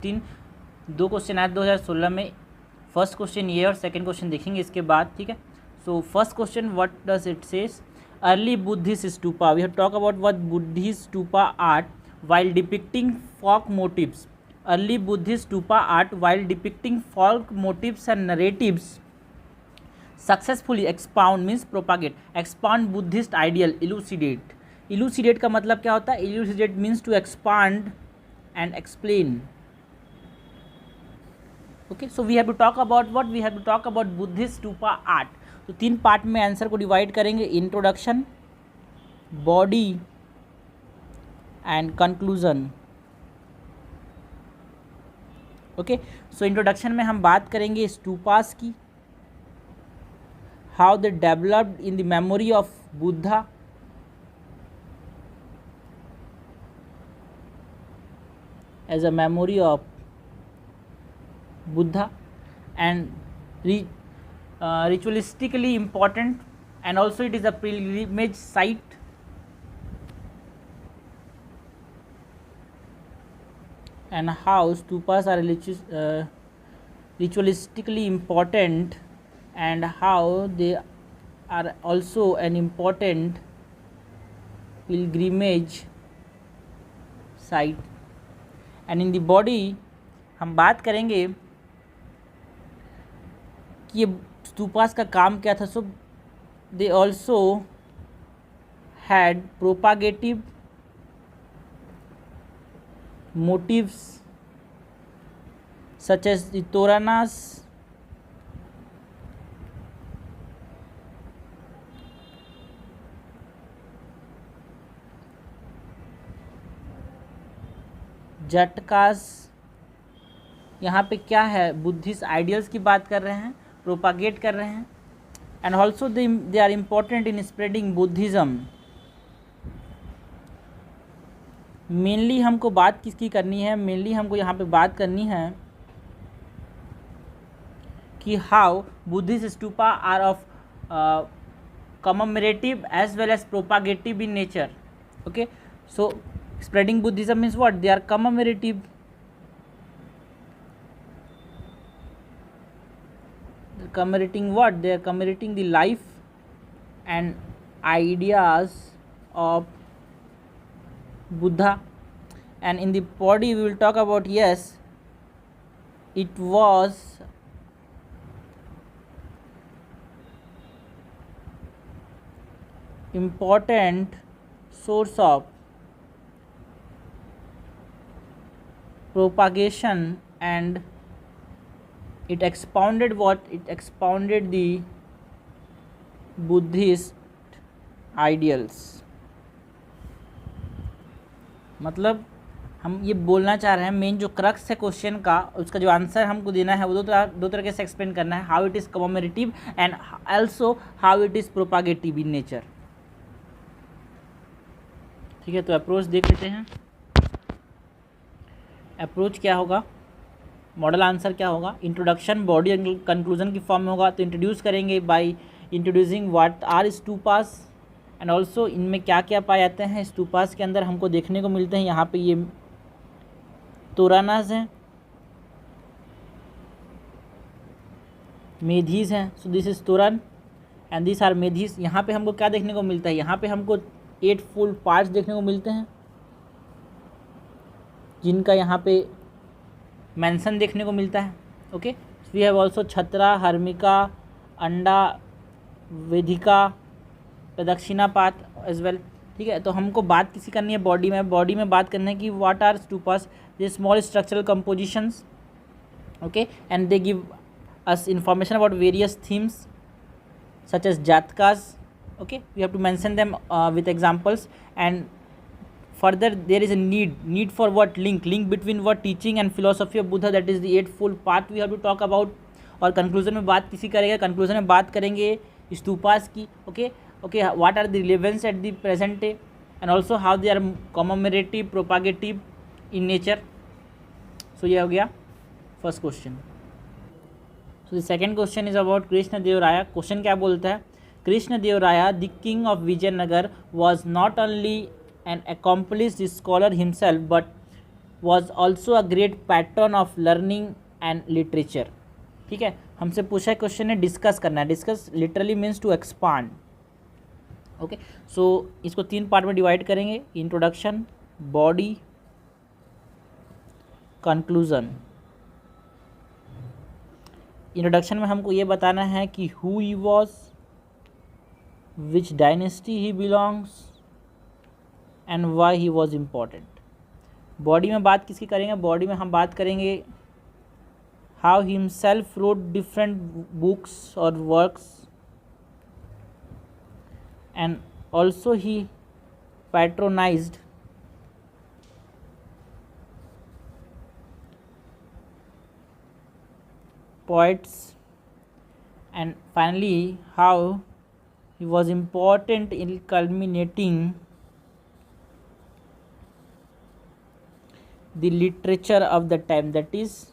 तीन दो क्वेश्चन आए 2016 में। फर्स्ट क्वेश्चन ये और सेकंड क्वेश्चन देखेंगे इसके बाद, ठीक है। So first question, what does it says? Early Buddhist stupa, we have talk about what Buddhist stupa art while depicting folk motifs. Early Buddhist stupa art, while depicting folk motifs and narratives, successfully expound means propagate, expand Buddhist ideal, elucidate. Elucidate का मतलब क्या होता है? Elucidate means to expand and explain. Okay, so we have to talk about what? We have to talk about Buddhist stupa art. तो तीन part में answer को divide करेंगे, introduction, body and conclusion. Okay, so introduction में हम बात करेंगे स्टूपास की, how they developed in the memory of Buddha, as a memory of Buddha, and ritualistically important, and also it is a pilgrimage site. And how stupas are ritualistically important, and how they are also an important pilgrimage site. And in the body हम बात करेंगे कि ये stupas का काम क्या था। So they also had propagative motifs such as the Toranas, Jatakas. यहाँ पे क्या है? बुद्धिस्ट आइडियल्स की बात कर रहे हैं, प्रोपागेट कर रहे हैं, and also they are important in spreading Buddhism. Mainly हमको बात किसकी करनी है? मेनली हमको यहाँ पे बात करनी है कि how Buddhist stupa are of commemorative as well as propagative in nature. Okay, so spreading Buddhism means what? They are commemorative, commemorating what? They are commemorating the life and ideas of Buddha. And in the body we will talk about, yes, it was important source of propagation, and it expounded what? It expounded the Buddhist ideals. मतलब हम ये बोलना चाह रहे हैं, main जो crux है question का, उसका जो आंसर हमको देना है वो दो तरीके से एक्सप्लेन करना है, how it is commemorative and also how it is propagative in nature. ठीक है, तो अप्रोच देख लेते हैं। अप्रोच क्या होगा? मॉडल आंसर क्या होगा? इंट्रोडक्शन, बॉडी एंड कंक्लूजन की फॉर्म में होगा। तो इंट्रोड्यूस करेंगे by introducing what are stupas, and also इनमें क्या क्या पाए जाते हैं। स्तूपास के अंदर हमको देखने को मिलते हैं, यहाँ पे ये तोरानास हैं, मेधीज हैं। सो दिस इज तोरन एंड दिस आर मेधीज। यहाँ पे हमको क्या देखने को मिलता है? यहाँ पे हमको 8 फुल पार्ट्स देखने को मिलते हैं, जिनका यहाँ पे मेंशन देखने को मिलता है। Okay, we have also chhatra, harmika, anda, vedika, प्रदक्षिणापात as well. ठीक है, तो हमको बात किसी करनी है बॉडी में। बॉडी में बात करना है कि what are stupas, they small structural compositions, okay, and they give us information about various themes such as Jatakas. Okay, we have to mention them with examples. And further there is a need for what? link between what? teaching and philosophy of Buddha, that is the 8-fold path we have to talk about. और conclusion में बात किसी करेगा? Conclusion में बात करेंगे स्तूपास की। Okay, what are the relevance at the present day, and also how they are commemorative, propagative in nature. So ये हो गया first question. So the second question is about Krishna Deva Raya. Question क्या बोलता है? Krishna Deva Raya, the king of Vijayanagar, was not only an accomplished scholar himself, but was also a great patron of learning and literature. ठीक है, हमसे पूछा है क्वेश्चन है डिस्कस करना है। Discuss literally means to expand. Okay, so इसको 3 पार्ट में डिवाइड करेंगे, इंट्रोडक्शन, बॉडी, कंक्लूजन। इंट्रोडक्शन में हमको ये बताना है कि who he was, which dynasty he belongs and why he was important. Body में बात किसकी करेंगे? बॉडी में हम बात करेंगे how himself wrote different books और works and also he patronized poets, and finally how he was important in culminating the literature of the time, that is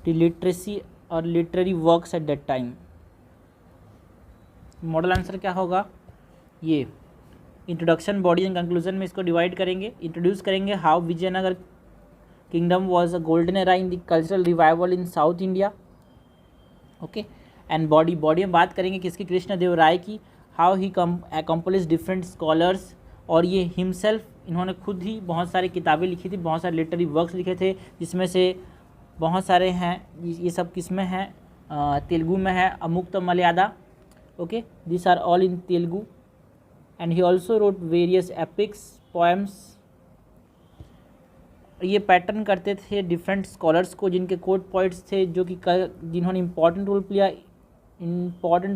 the literacy or literary works at that time। Model answer क्या होगा? ये introduction, body and conclusion में इसको divide करेंगे। Introduce करेंगे how Vijayanagar kingdom was a golden era in the cultural revival in south India. Okay, and body में बात करेंगे किसकी? कृष्णदेव राय की। How he accomplish different scholars, और ये हिमसेल्फ, इन्होंने खुद ही बहुत सारी किताबें लिखी थी, बहुत सारे लिटरेरी वर्क्स लिखे थे, जिसमें से बहुत सारे हैं, ये सब किस में हैं? तेलुगु में है, Amuktamalyada. Okay, this are all in Telugu. And he also wrote various epics, poems. ये पैटर्न करते थे डिफरेंट स्कॉलर्स को, जिनके कोट पॉइंट्स थे, जो कि जिन्होंने इम्पॉर्टेंट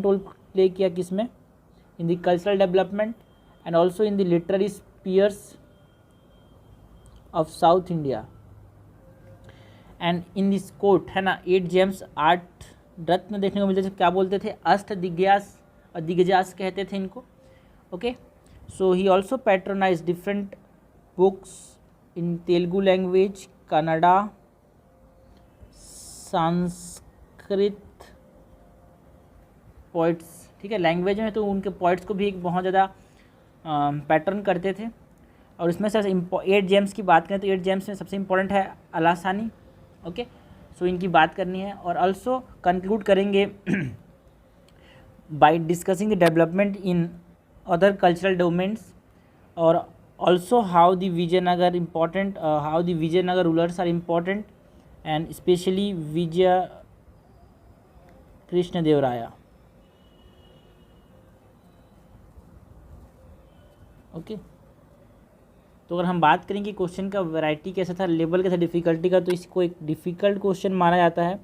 रोल प्ले किया किस में? In the cultural development and also in the literary spheres of south India. And in this court है ना 8 जेम्स 8 रत्न देखने को मिलते थे। क्या बोलते थे? अष्ट दिग्गजास और दिग्गजास कहते थे इनको। Okay, so he also patronise different books in Telugu language, Kannada, Sanskrit poets. ठीक है, लैंग्वेज में तो उनके पोइट्स को भी एक बहुत ज़्यादा पैटर्न करते थे। और इसमें से 8 जेम्स की बात करें तो 8 जेम्स में सबसे इम्पोर्टेंट है अलासानी। ओके, सो इनकी बात करनी है। और ऑल्सो कंक्लूड करेंगे by discussing the development in other cultural domains, और also how the Vijayanagar important, how the Vijayanagar rulers are important, and especially Vijaya Krishnadevaya। Okay, तो अगर हम बात करें कि क्वेश्चन का वैरायटी कैसा था, लेवल कैसा डिफ़िकल्टी का, तो इसको एक डिफ़िकल्ट क्वेश्चन माना जाता है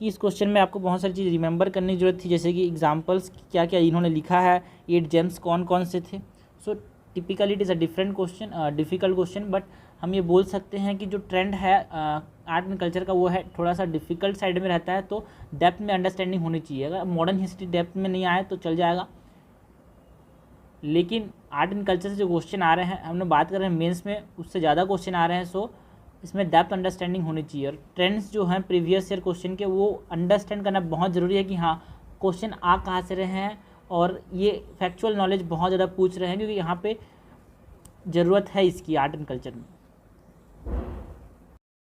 कि इस क्वेश्चन में आपको बहुत सारी चीज़ रिमेंबर करने की ज़रूरत थी, जैसे कि एग्जांपल्स क्या क्या इन्होंने लिखा है, 8 जेम्स कौन कौन से थे। So typically it is a different question, difficult question, but हम ये बोल सकते हैं कि जो ट्रेंड है आर्ट एंड कल्चर का वो है थोड़ा सा डिफ़िकल्ट साइड में रहता है, तो डेप्थ में अंडरस्टैंडिंग होनी चाहिए। अगर मॉडर्न हिस्ट्री डेप्थ में नहीं आए तो चल जाएगा, लेकिन आर्ट एंड कल्चर से जो क्वेश्चन आ रहे हैं, हमने बात कर रहे हैं मेंस में, उससे ज़्यादा क्वेश्चन आ रहे हैं। सो इसमें डेप्थ अंडरस्टैंडिंग होनी चाहिए, और ट्रेंड्स जो हैं प्रीवियस ईयर क्वेश्चन के वो अंडरस्टैंड करना बहुत ज़रूरी है कि हाँ क्वेश्चन आ कहाँ से रहे हैं, और ये फैक्चुअल नॉलेज बहुत ज़्यादा पूछ रहे हैं, क्योंकि यहाँ पे ज़रूरत है इसकी आर्ट एंड कल्चर में।